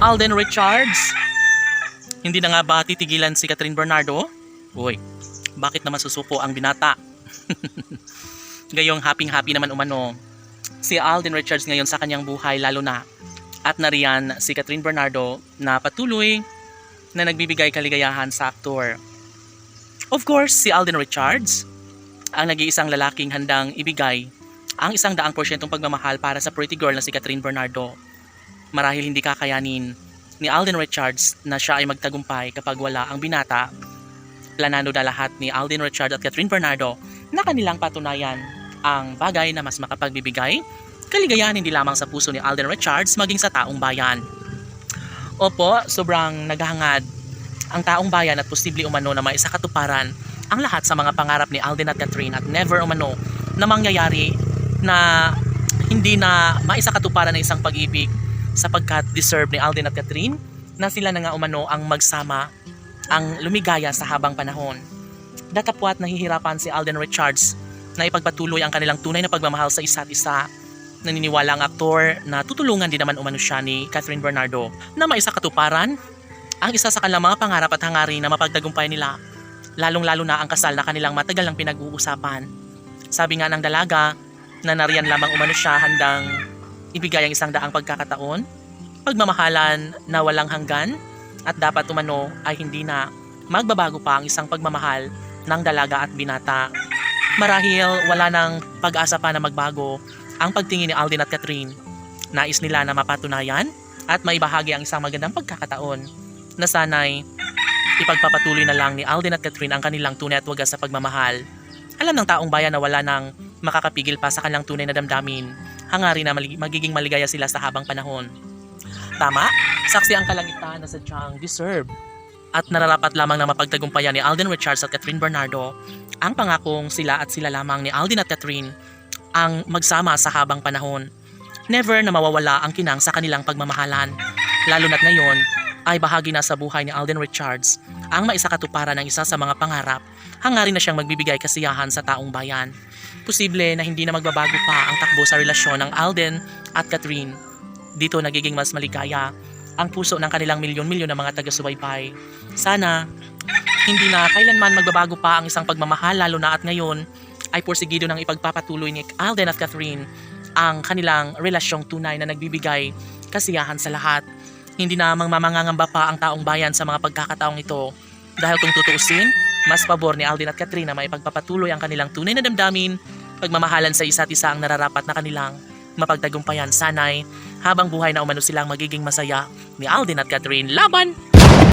Alden Richards. Hindi na nga ba titigilan si Catherine Bernardo? Uy, bakit naman susuko ang binata? Gayong happy naman umano si Alden Richards ngayon sa kanyang buhay, lalo na at nariyan si Catherine Bernardo na patuloy na nagbibigay kaligayahan sa aktor. Of course, si Alden Richards ang nag-iisang lalaking handang ibigay ang 100% pagmamahal para sa pretty girl na si Catherine Bernardo. Marahil hindi kakayanin ni Alden Richards na siya ay magtagumpay kapag wala ang binata. Planado na lahat ni Alden Richards at Catherine Bernardo na kanilang patunayan ang bagay na mas makapagbibigay kaligayahan hindi lamang sa puso ni Alden Richards maging sa taong bayan. Opo, sobrang naghahangad ang taong bayan at posible umano na maisakatuparan ang lahat sa mga pangarap ni Alden at Catherine at never umano na mangyayari na hindi na maisakatuparan ng isang pag-ibig sapagkat deserve ni Alden at Catherine na sila na nga umano ang magsama, ang lumigaya sa habang panahon. Datapwat nahihirapan si Alden Richards na ipagpatuloy ang kanilang tunay na pagmamahal sa isa't isa. Naniniwala ang aktor na tutulungan din naman umano siya ni Catherine Bernardo na maisakatuparan ang isa sa kanilang mga pangarap at hangarin na mapagtagumpay nila, lalong-lalo na ang kasal na kanilang matagal ng pinag-uusapan. Sabi nga ng dalaga na nariyan lamang umano siya handang ibigay ang 100 pagkakataon, pagmamahalan na walang hanggan, at dapat umano ay hindi na magbabago pa ang isang pagmamahal ng dalaga at binata. Marahil wala nang pag-asa pa na magbago ang pagtingin ni Alden at Catherine. Nais nila na mapatunayan at maibahagi ang isang magandang pagkakataon na sana'y ipagpapatuloy na lang ni Alden at Catherine ang kanilang tunay at wagas sa pagmamahal. Alam ng taong bayan na wala nang makakapigil pa sa kanilang tunay na damdamin, hangarin na magiging maligaya sila sa habang panahon. Tama, saksi ang kalangitan na sadyang deserve at nararapat lamang na mapagtagumpayan ni Alden Richards at Catherine Bernardo ang pangakong sila at sila lamang ni Alden at Catherine ang magsama sa habang panahon. Never na mawawala ang kinang sa kanilang pagmamahalan, lalo na't ngayon ay bahagi na sa buhay ni Alden Richards ang maisakatuparan ng isa sa mga pangarap, hangarin na siyang magbibigay kasiyahan sa taong bayan. Posible na hindi na magbabago pa ang takbo sa relasyon ng Alden at Catherine. Dito nagiging mas maligaya ang puso ng kanilang milyon-milyon na mga taga-subaybay. Sana hindi na kailanman magbabago pa ang isang pagmamahal, lalo na at ngayon ay porsigido ng ipagpapatuloy ni Alden at Catherine ang kanilang relasyong tunay na nagbibigay kasiyahan sa lahat. Hindi na mangangamba pa ang taong bayan sa mga pagkakataong ito dahil kung tutuusin, mas pabor ni Alden at Catherine na maipagpapatuloy ang kanilang tunay na damdamin, pagmamahalan sa isa't isa ang nararapat na kanilang mapagtagumpayan. Sana'y habang buhay na umano silang magiging masaya ni Alden at Catherine. Laban!